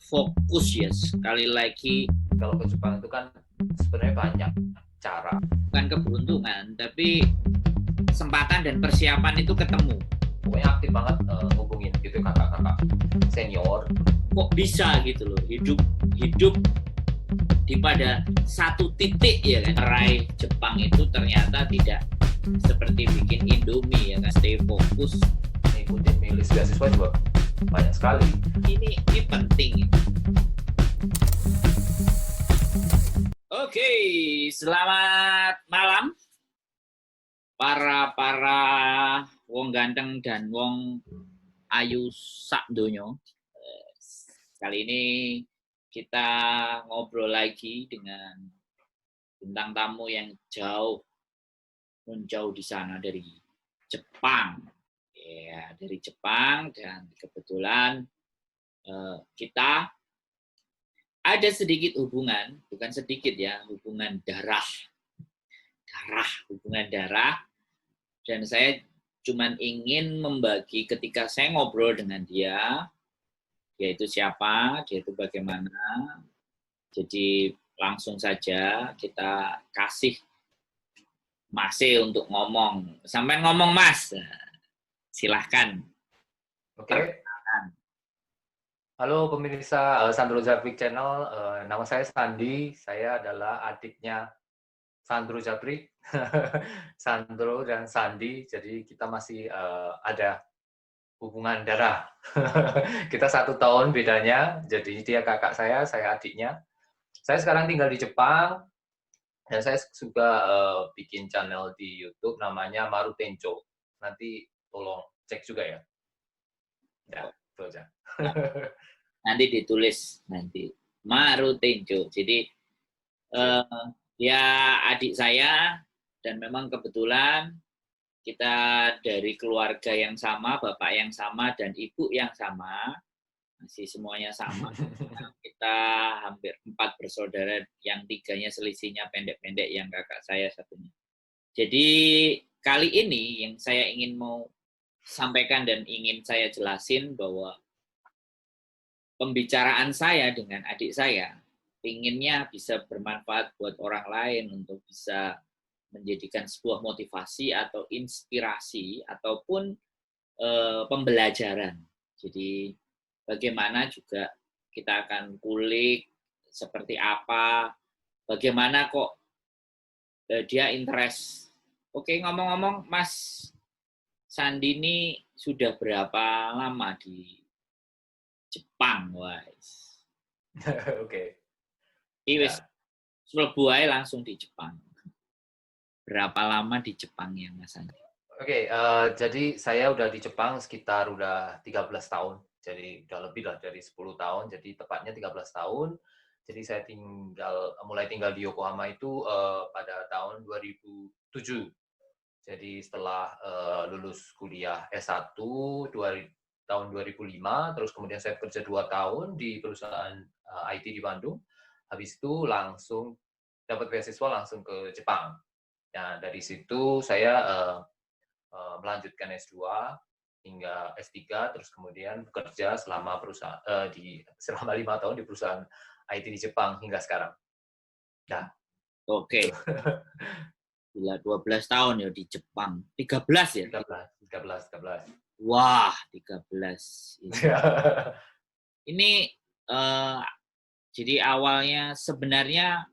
fokus ya, sekali lagi Kalau ke Jepang itu kan sebenarnya banyak cara. bukan keberuntungan, tapi kesempatan dan persiapan itu ketemu. Pokoknya aktif banget ngubungin gitu kakak-kakak senior. Kok bisa gitu loh, hidup di pada satu titik ya kan. Meraih Jepang itu ternyata tidak seperti bikin Indomie ya kan, stay fokus. Ngikutin milis beasiswa juga banyak sekali. Ini penting. Oke, selamat malam para wong ganteng dan wong ayu sak donyo. Kali ini kita ngobrol lagi dengan bintang tamu yang jauh di sana dari Jepang. Ya, dari Jepang, dan kebetulan kita ada sedikit hubungan, bukan sedikit ya, hubungan darah, dan saya cuman ingin membagi ketika saya ngobrol dengan dia itu siapa, dia itu bagaimana. Jadi langsung saja kita kasih Masih untuk ngomong. Sampai ngomong Mas, silahkan. Oke. Halo pemirsa Sandro Jabrik Channel, nama saya Sandi, saya adalah adiknya Sandro Jabrik, Sandro dan Sandi, jadi kita masih ada hubungan darah. Kita 1 tahun bedanya, jadi dia kakak saya adiknya. Saya sekarang tinggal di Jepang, dan saya juga bikin channel di YouTube namanya Maru Tencho. Nanti tolong cek juga ya. Ya, itu aja. Nanti ditulis nanti Maru Tenjo. Jadi dia adik saya, dan memang kebetulan kita dari keluarga yang sama, bapak yang sama, dan ibu yang sama, masih semuanya sama. Kita hampir 4 bersaudara, yang 3-nya selisihnya pendek-pendek, yang kakak saya satunya. Jadi kali ini yang saya ingin mau sampaikan dan ingin saya jelasin bahwa pembicaraan saya dengan adik saya inginnya bisa bermanfaat buat orang lain, untuk bisa menjadikan sebuah motivasi atau inspirasi ataupun pembelajaran. Jadi bagaimana juga kita akan kulik seperti apa, bagaimana kok dia interest. Oke, ngomong-ngomong Mas Sandi ini sudah berapa lama di Jepang, guys? Oke. Wis mlebu ae langsung di Jepang. Berapa lama di Jepang ya Mas Andi? Oke, jadi saya udah di Jepang sekitar udah 13 tahun. Jadi udah lebih lah dari 10 tahun, jadi tepatnya 13 tahun. Jadi saya mulai tinggal di Yokohama itu pada tahun 2007. Jadi setelah lulus kuliah S1 tahun 2005, terus kemudian saya kerja 2 tahun di perusahaan IT di Bandung. Habis itu langsung dapat beasiswa langsung ke Jepang. Nah, dari situ saya melanjutkan S2 hingga S3, terus kemudian bekerja selama 5 tahun di perusahaan IT di Jepang hingga sekarang. Nah, Oke. Gila, 12 tahun ya di Jepang. 13 ya? 13. Wah, 13. Ini jadi awalnya sebenarnya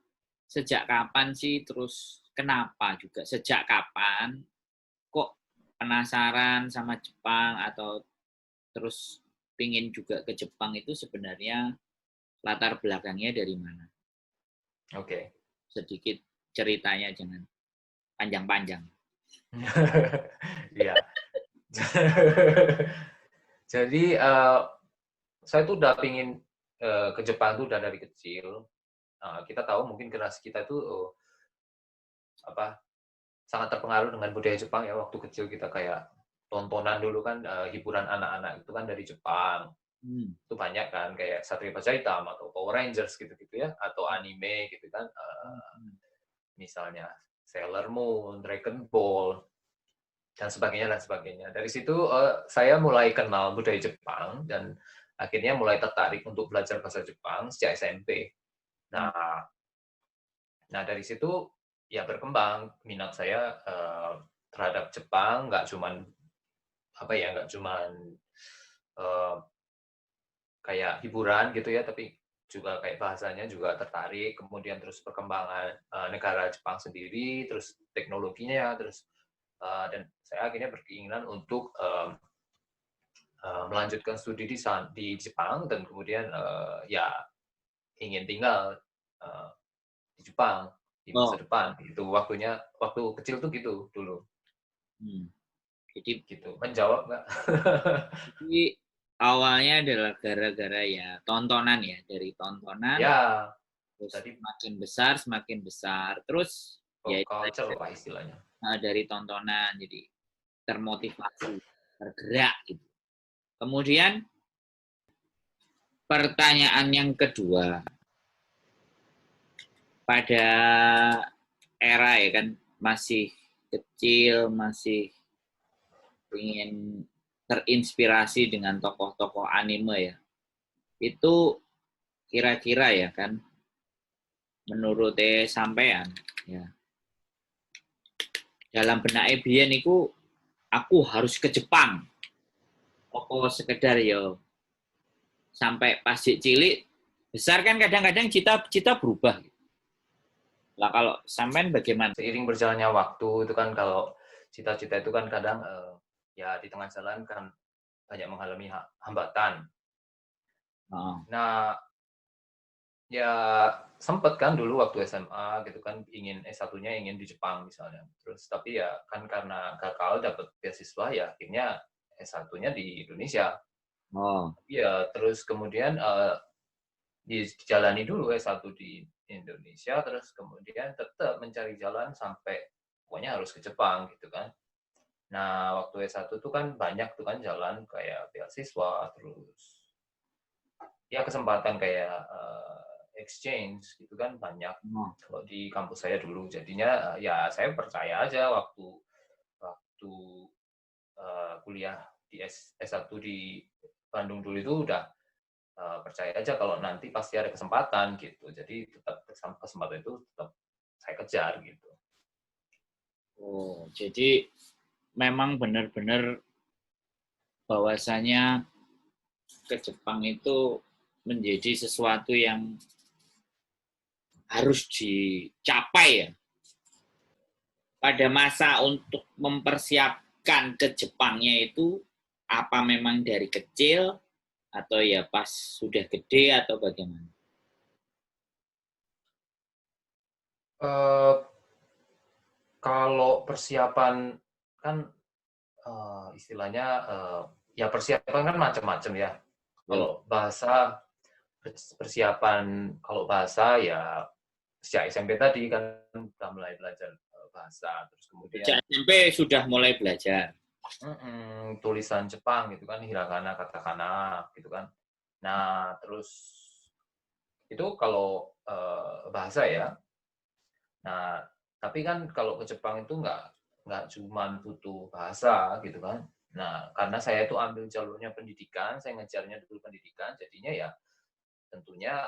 sejak kapan sih, terus kenapa juga? Sejak kapan kok penasaran sama Jepang, atau terus pingin juga ke Jepang, itu sebenarnya latar belakangnya dari mana? Oke. Sedikit ceritanya, jangan panjang-panjang. Iya. Jadi saya tuh udah pingin ke Jepang tuh udah dari kecil. Kita tahu mungkin generasi kita itu sangat terpengaruh dengan budaya Jepang ya. Waktu kecil kita kayak tontonan dulu kan, hiburan anak-anak itu kan dari Jepang. Itu banyak kan, kayak Satria Baja Hitam atau Power Rangers gitu-gitu ya, atau anime gitu kan, misalnya Sailor Moon, Dragon Ball, dan sebagainya. Dari situ saya mulai kenal budaya Jepang, dan akhirnya mulai tertarik untuk belajar bahasa Jepang sejak SMP. Nah dari situ ya berkembang minat saya terhadap Jepang, nggak cuman kayak hiburan gitu ya, tapi juga kayak bahasanya juga tertarik, kemudian terus perkembangan negara Jepang sendiri, terus teknologinya, terus dan saya akhirnya berkeinginan untuk melanjutkan studi di Jepang dan kemudian ya ingin tinggal di Jepang di masa Oh, depan. Itu waktu kecil tuh gitu dulu. hmm. Jadi, Gitu. Menjawab nggak? jadi awalnya adalah gara-gara ya tontonan ya, dari tontonan Ya, terus tadi semakin besar, terus ya pop culture lah istilahnya. dari tontonan jadi termotivasi, tergerak gitu. Kemudian pertanyaan yang kedua, pada era ya kan masih kecil, masih ingin terinspirasi dengan tokoh-tokoh anime ya. Itu kira-kira ya kan menurut sampean ya. Dalam benak biyen niku aku harus ke Jepang. Apa sekedar yo sampai pas cilik besar kan kadang-kadang cita-cita berubah. Lah kalau sampean bagaimana? Seiring berjalannya waktu itu kan kalau cita-cita itu kan kadang ya di tengah jalan kan banyak mengalami hambatan. Oh, Nah, ya sempet kan dulu waktu SMA gitu kan ingin S1-nya ingin di Jepang misalnya. Terus tapi ya kan karena gagal dapat beasiswa ya akhirnya S1-nya di Indonesia. oh, Ya terus kemudian dijalani dulu S1 di Indonesia terus kemudian tetap mencari jalan sampai pokoknya harus ke Jepang gitu kan. Nah, waktu S1 tuh kan banyak tuh kan jalan kayak beasiswa, terus ya kesempatan kayak exchange gitu kan banyak oh. kalau di kampus saya dulu. Jadinya ya saya percaya aja waktu waktu kuliah di S1 di Bandung dulu itu udah percaya aja kalau nanti pasti ada kesempatan gitu. Jadi tetap kesempatan itu tetap saya kejar gitu. Oh, jadi memang benar-benar bahwasanya ke Jepang itu menjadi sesuatu yang harus dicapai ya. Pada masa untuk mempersiapkan ke Jepangnya itu apa memang dari kecil atau ya pas sudah gede atau bagaimana? Eh, Kalau persiapan kan istilahnya ya persiapan kan macam-macam ya. Ya. Kalau bahasa persiapan kalau bahasa ya sejak SMP tadi kan udah mulai belajar bahasa terus kemudian Sejak SMP sudah mulai belajar. tulisan Jepang gitu kan hiragana katakana gitu kan. Nah terus itu kalau bahasa ya. Nah tapi kan kalau ke Jepang itu nggak cuma butuh bahasa gitu kan. Nah karena saya itu ambil jalurnya pendidikan, saya ngejarnya dulu pendidikan, jadinya ya tentunya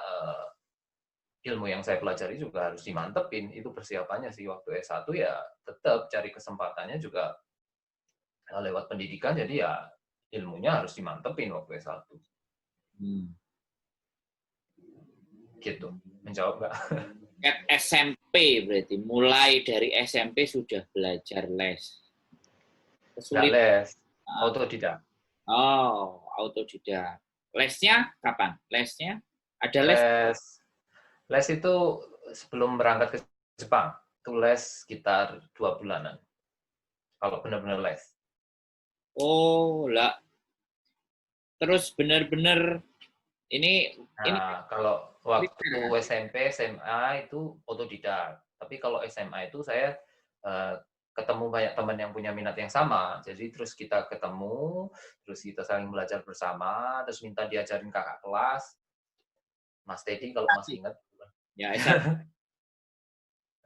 ilmu yang saya pelajari juga harus dimantepin. Itu persiapannya sih waktu S1 ya tetap cari kesempatannya juga lewat pendidikan, jadi ya ilmunya harus dimantepin waktu S1. Hmm. Gitu. Menjawab nggak? At SMP berarti mulai dari SMP sudah belajar les. Nggak Kesulitan. les, autodidak. Oh, autodidak. Lesnya kapan? Lesnya ada les? Les, les itu sebelum berangkat ke Jepang. Itu les sekitar 2 bulanan. Kalau benar-benar les. Oh, lah. Terus benar-benar ini Nah, kalau waktu SMP, SMA itu otodidak. Tapi kalau SMA itu saya eh, ketemu banyak teman yang punya minat yang sama. Jadi terus kita ketemu, terus kita saling belajar bersama, terus minta diajarin kakak kelas, Mas Teddy kalau masih ingat. ya S1. Pas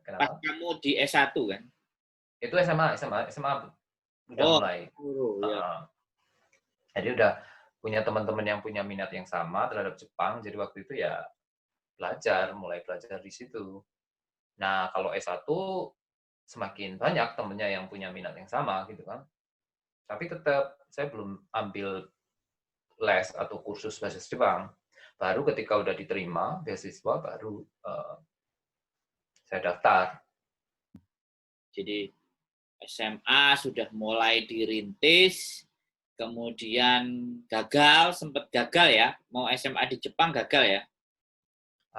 Kenapa? kamu di S1 kan? Itu SMA udah Oh, mulai. guru ya. Jadi udah punya teman-teman yang punya minat yang sama terhadap Jepang, jadi waktu itu ya mulai belajar di situ. Nah, kalau S1 semakin banyak temennya yang punya minat yang sama gitu kan. Tapi tetap saya belum ambil les atau kursus bahasa Jepang. Baru ketika udah diterima beasiswa baru saya daftar. Jadi SMA sudah mulai dirintis, kemudian gagal, sempat gagal ya, mau SMA di Jepang gagal ya.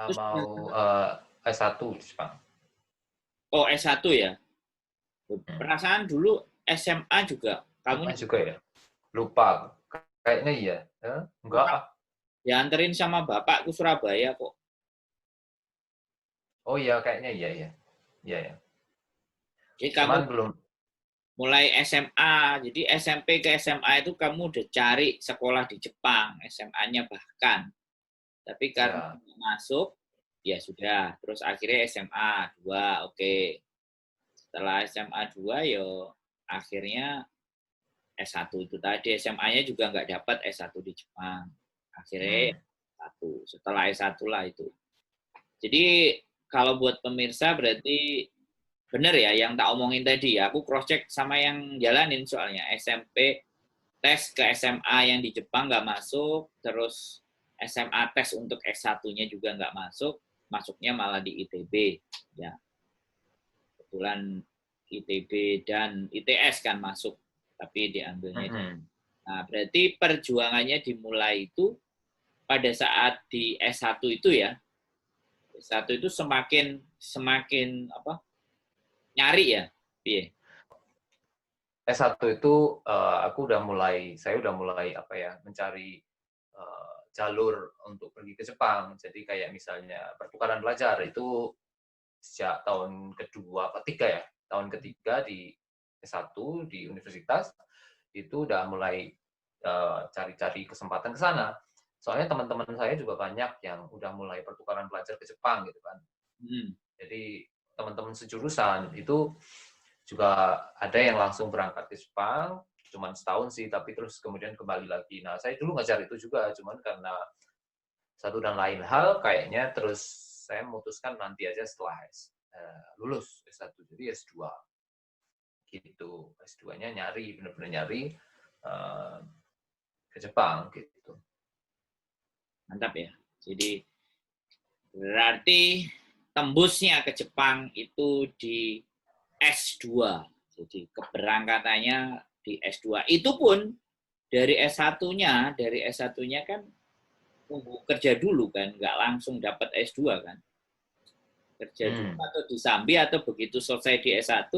Terus Mau S1 di Jepang. oh S1 ya. Hmm. Perasaan dulu SMA juga SMA kamu juga ya? Lupa. Kayaknya iya. Enggak. dianterin sama bapak ke Surabaya kok. Oh iya, kayaknya iya ya. Iya ya. Jadi kamu Cuman belum. mulai SMA, jadi SMP ke SMA itu kamu udah cari sekolah di Jepang, SMA-nya bahkan. Tapi karena Ya. masuk, ya sudah. Terus akhirnya SMA 2, oke. Setelah SMA 2, yo akhirnya S1 itu tadi. SMA-nya juga nggak dapat S1 di Jepang. Akhirnya Hmm. S1. Setelah S1 lah itu. Jadi kalau buat pemirsa berarti bener ya yang tak omongin tadi ya. Aku cross check sama yang jalanin soalnya SMP tes ke SMA yang di Jepang nggak masuk, terus SMA tes untuk S1-nya juga nggak masuk, masuknya malah di ITB. Ya, kebetulan ITB dan ITS kan masuk, tapi diambilnya. Hmm. Nah, berarti perjuangannya dimulai itu pada saat di S1 itu ya. S1 itu semakin semakin apa? Nyari ya, piye? S1 itu saya udah mulai apa ya, mencari jalur untuk pergi ke Jepang. Jadi kayak misalnya pertukaran pelajar itu sejak tahun kedua, ketiga ya, tahun ketiga di S1 di universitas itu udah mulai cari-cari kesempatan ke sana. Soalnya teman-teman saya juga banyak yang udah mulai pertukaran pelajar ke Jepang gitu kan. Hmm. Jadi teman-teman sejurusan itu juga ada yang langsung berangkat ke Jepang, cuman setahun sih, tapi terus kemudian kembali lagi. Nah, saya dulu ngajar itu juga, cuman karena satu dan lain hal, kayaknya terus saya memutuskan nanti aja setelah lulus S1, jadi S2. Gitu. S2-nya nyari, benar-benar nyari uh, ke Jepang, gitu. Mantap ya. Jadi berarti tembusnya ke Jepang itu di S2. Jadi keberangkatannya di S2. Itu pun dari S1-nya, kan tunggu kerja dulu kan, nggak langsung dapat S2 kan. Kerja dulu Hmm. atau disambi atau begitu selesai di S1,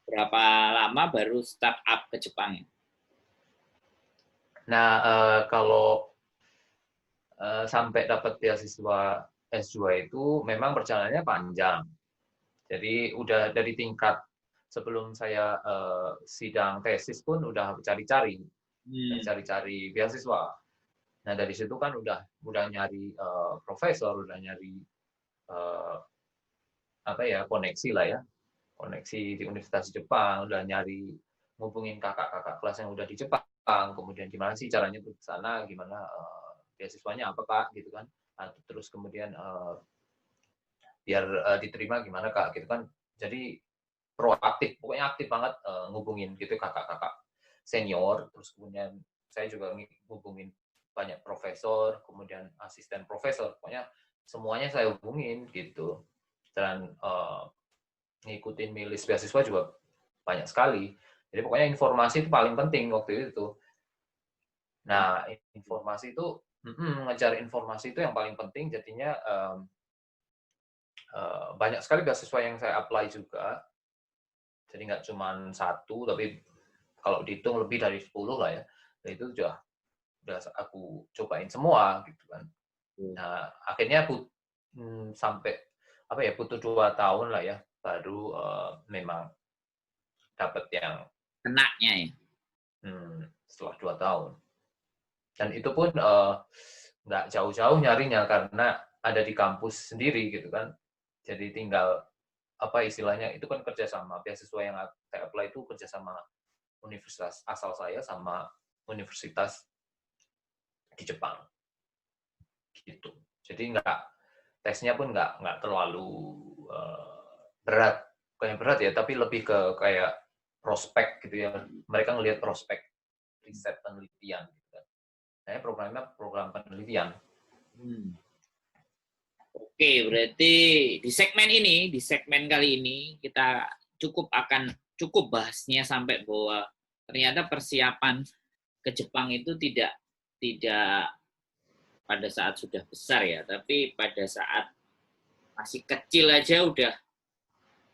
berapa lama baru start up ke Jepang ya? Nah, kalau sampai dapat beasiswa S2 itu memang perjalanannya panjang. Jadi udah dari tingkat sebelum saya sidang tesis pun udah cari-cari beasiswa. Nah dari situ kan udah nyari profesor, udah nyari uh, apa ya koneksi lah ya, koneksi di Universitas Jepang, udah nyari ngubungin kakak-kakak kelas yang udah di Jepang, kemudian gimana sih caranya ke sana, gimana beasiswanya apa kak, gitu kan. Terus kemudian biar diterima gimana kak, gitu kan. Jadi proaktif, pokoknya aktif banget ngubungin gitu kakak-kakak senior, terus kemudian saya juga ngubungin banyak profesor, kemudian asisten profesor, pokoknya semuanya saya hubungin gitu. Dan ngikutin milis beasiswa juga banyak sekali. Jadi pokoknya informasi itu paling penting waktu itu. Nah, informasi itu ngejar informasi itu yang paling penting. Jadinya banyak sekali beasiswa yang saya apply juga. Jadi nggak cuma satu, tapi kalau dihitung lebih dari 10 lah ya. Dan itu udah aku cobain semua gitu kan. Nah, akhirnya sampai apa ya butuh 2 tahun lah ya baru memang dapat yang Kenaknya ya. setelah 2 tahun. Dan itu pun nggak jauh-jauh nyarinya karena ada di kampus sendiri gitu kan. Jadi tinggal apa istilahnya itu kan kerjasama beasiswa yang saya apply itu kerjasama universitas asal saya sama universitas di Jepang gitu. Jadi tesnya pun nggak terlalu berat, kayak berat ya, tapi lebih ke kayak prospek gitu ya. Mereka ngelihat prospek riset penelitian gitu kan. Saya programnya program penelitian. Oke, berarti di segmen kali ini kita cukup bahasnya sampai bahwa ternyata persiapan ke Jepang itu tidak pada saat sudah besar ya, tapi pada saat masih kecil aja udah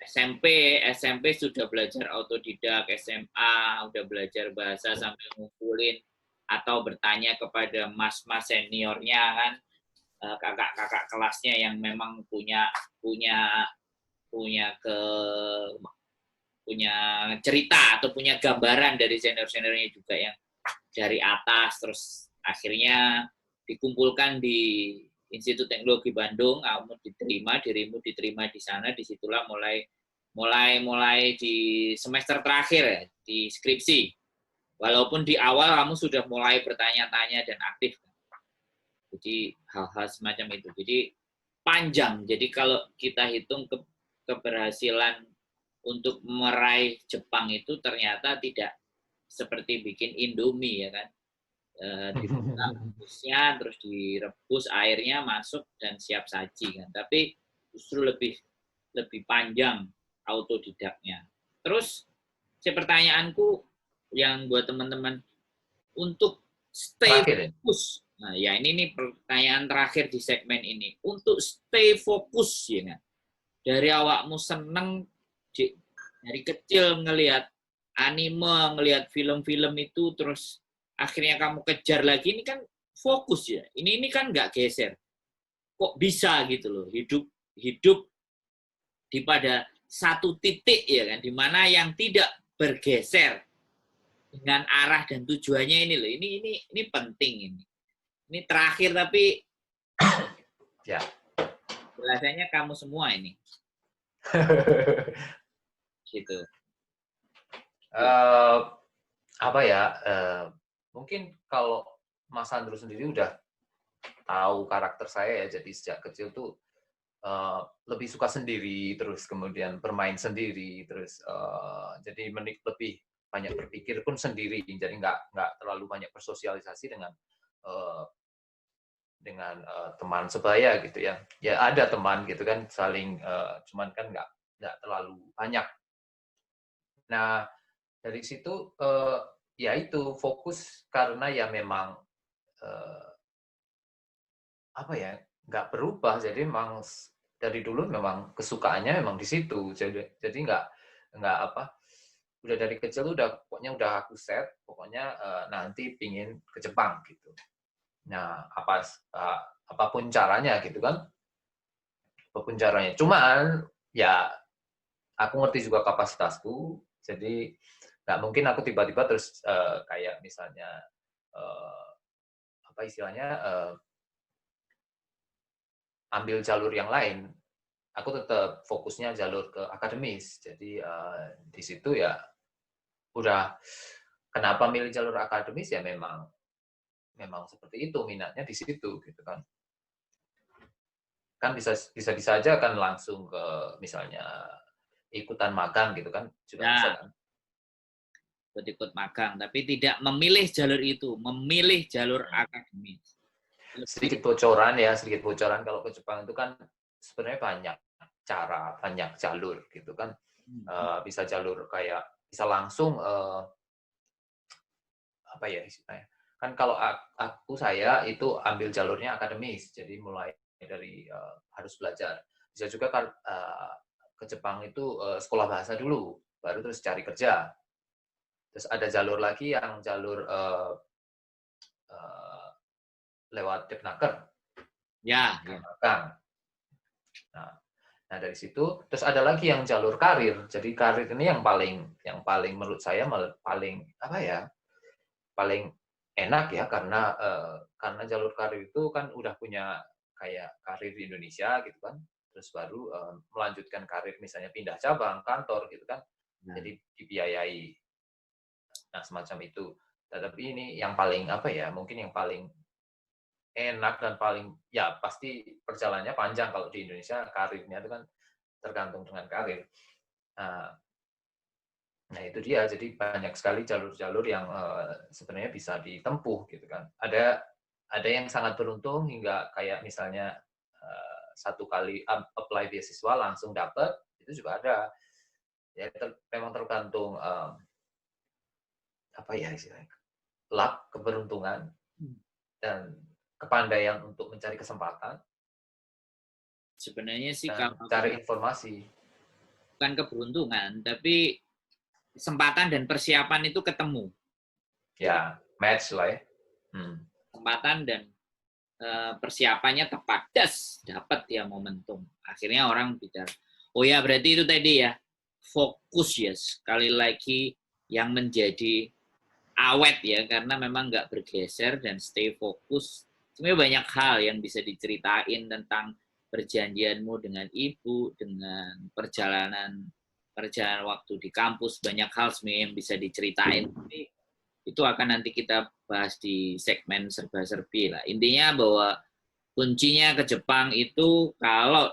SMP sudah belajar autodidak, SMA udah belajar bahasa sambil ngumpulin atau bertanya kepada mas-mas seniornya kan, kakak-kakak kelasnya yang memang punya cerita atau punya gambaran dari senior-seniornya juga yang dari atas, terus akhirnya dikumpulkan di Institut Teknologi Bandung, dirimu diterima di sana, disitulah mulai di semester terakhir ya, di skripsi. Walaupun di awal kamu sudah mulai bertanya-tanya dan aktif. Jadi hal-hal semacam itu. Jadi panjang. Jadi kalau kita hitung keberhasilan untuk meraih Jepang itu ternyata tidak seperti bikin Indomie ya kan. Dibuka rebusnya, terus direbus airnya masuk dan siap saji kan. Tapi justru lebih panjang autodidaknya. Terus pertanyaanku yang buat teman-teman untuk stay fokus. Nah, ya ini nih pertanyaan terakhir di segmen ini. Untuk stay fokus ya kan. Dari awakmu seneng dari kecil ngelihat anime, ngelihat film-film itu terus akhirnya kamu kejar lagi, ini kan fokus ya. Ini kan nggak geser. Kok bisa gitu loh, hidup di pada satu titik ya kan, di mana yang tidak bergeser dengan arah dan tujuannya ini loh. Ini penting ini. Ini terakhir tapi ya. Belasannya kamu semua ini. Gitu. Apa ya? Mungkin kalau Mas Andrew sendiri udah tahu karakter saya ya, jadi sejak kecil tuh lebih suka sendiri, terus kemudian bermain sendiri, terus jadi lebih banyak berpikir pun sendiri, jadi nggak terlalu banyak bersosialisasi dengan teman sebaya gitu ya. Ya ada teman gitu kan, saling cuman kan nggak terlalu banyak. Nah dari situ ya itu fokus karena ya memang apa ya, nggak berubah, jadi memang dari dulu memang kesukaannya memang di situ, jadi nggak apa, udah dari kecil udah pokoknya udah aku set, pokoknya nanti pingin ke Jepang gitu. Nah apapun caranya gitu kan, apapun caranya. Cuman ya aku ngerti juga kapasitasku, jadi nggak mungkin aku tiba-tiba terus kayak misalnya apa istilahnya ambil jalur yang lain. Aku tetap fokusnya jalur ke akademis. Jadi di situ ya udah kenapa milih jalur akademis ya memang seperti itu, minatnya di situ gitu kan. Kan bisa aja kan langsung ke misalnya ikutan magang gitu kan juga Ya, bisa kan. ikut magang, tapi tidak memilih jalur itu, memilih jalur akademis. Sedikit bocoran kalau ke Jepang itu kan sebenarnya banyak cara, banyak jalur gitu kan. Bisa jalur kayak bisa langsung apa ya istilahnya. Kan kalau saya itu ambil jalurnya akademis, jadi mulai dari harus belajar. Bisa juga kan ke Jepang itu sekolah bahasa dulu, baru terus cari kerja. Terus ada jalur lagi yang jalur lewat Depnaker. Ya. Magang. Nah dari situ terus ada lagi yang jalur karir. Jadi karir ini yang paling menurut saya paling apa ya? Paling enak ya karena jalur karir itu kan udah punya kayak karir di Indonesia gitu kan. Terus baru melanjutkan karir misalnya pindah cabang, kantor gitu kan. Jadi dibiayai. Nah, semacam itu. Tetapi ini yang paling apa ya? Mungkin yang paling enak dan paling ya pasti perjalanannya panjang. Kalau di Indonesia karirnya itu kan tergantung dengan karir. Nah itu dia, jadi banyak sekali jalur-jalur yang sebenarnya bisa ditempuh gitu kan. Ada yang sangat beruntung hingga kayak misalnya satu kali apply beasiswa langsung dapat, itu juga ada. Ya memang tergantung apa ya istilahnya, luck, keberuntungan, dan kepandaian untuk mencari kesempatan, Sebenarnya sih dan kalau cari informasi. bukan keberuntungan, tapi kesempatan dan persiapan itu ketemu. Ya, match lah ya. Kesempatan dan persiapannya tepat, dapat ya momentum. Akhirnya orang bicara, oh ya berarti itu tadi ya, fokus ya, sekali lagi yang menjadi awet ya, karena memang nggak bergeser dan stay fokus. Sebenarnya banyak hal yang bisa diceritain tentang perjanjianmu dengan ibu, dengan perjalanan waktu di kampus, banyak hal sebenarnya yang bisa diceritain. Tapi itu akan nanti kita bahas di segmen serba-serbi lah. Intinya bahwa kuncinya ke Jepang itu kalau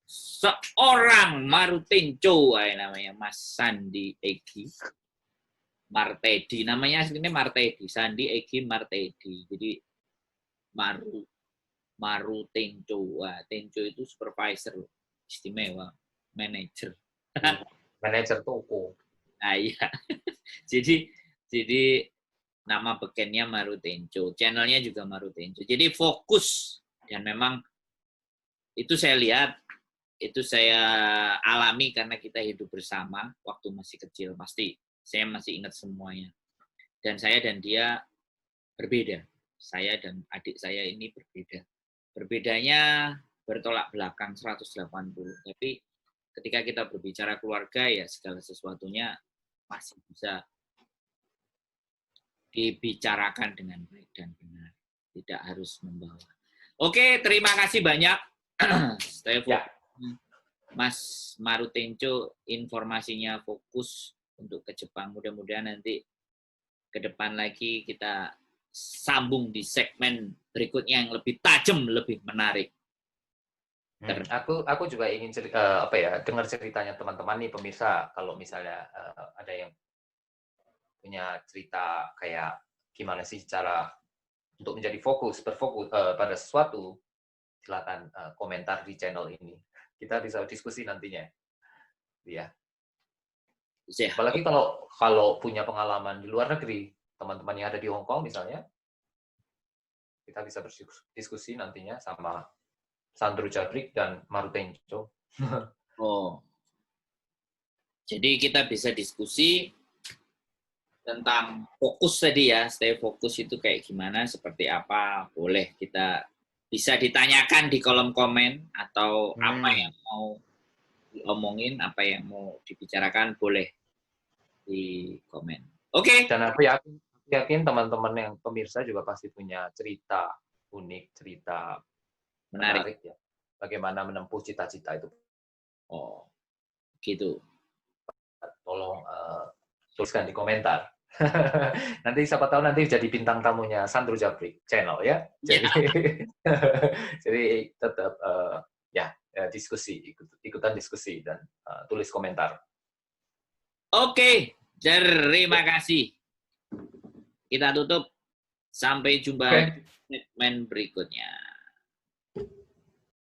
seorang Marutencho, namanya Mas Sandi Egi Martedi, namanya aslinya Martedi, Sandi Egi Martedi. Jadi Marutencho. Wah, Tencho itu supervisor, istimewa, manajer. Manajer toko. Nah, iya. jadi nama bekennya Marutencho, channelnya juga Marutencho. Jadi fokus, dan memang itu saya lihat, itu saya alami karena kita hidup bersama waktu masih kecil, pasti saya masih ingat semuanya. Dan saya dan dia berbeda. Saya dan adik saya ini berbeda. Berbedanya bertolak belakang 180. Tapi ketika kita berbicara keluarga, ya segala sesuatunya masih bisa dibicarakan dengan baik dan benar, tidak harus membawa. Oke, terima kasih banyak, Ya. Mas Marutencho, informasinya fokus untuk ke Jepang. Mudah-mudahan nanti ke depan lagi kita sambung di segmen berikutnya yang lebih tajam, lebih menarik. Aku juga ingin dengar ceritanya teman-teman nih pemirsa, kalau misalnya ada yang punya cerita kayak gimana sih cara untuk menjadi berfokus pada sesuatu, silakan komentar di channel ini. Kita bisa diskusi nantinya. Ya. Apalagi kalau punya pengalaman di luar negeri, teman-teman yang ada di Hong Kong misalnya, kita bisa berdiskusi nantinya sama Sandro Jabrik dan Marutencho. Jadi kita bisa diskusi tentang fokus tadi ya, stay fokus itu kayak gimana, seperti apa, boleh kita bisa ditanyakan di kolom komen, atau apa yang mau diomongin, apa yang mau dibicarakan, boleh di komen. Oke. Dan aku yakin teman-teman yang pemirsa juga pasti punya cerita unik, cerita menarik ya. Bagaimana menempuh cita-cita itu. Oh, gitu. Tolong tuliskan di komentar. Nanti siapa tahu nanti jadi bintang tamunya Sandro Jabrik channel ya. Jadi tetap diskusi, ikutan diskusi dan tulis komentar. Oke, terima kasih. Kita tutup. Sampai jumpa di segmen berikutnya.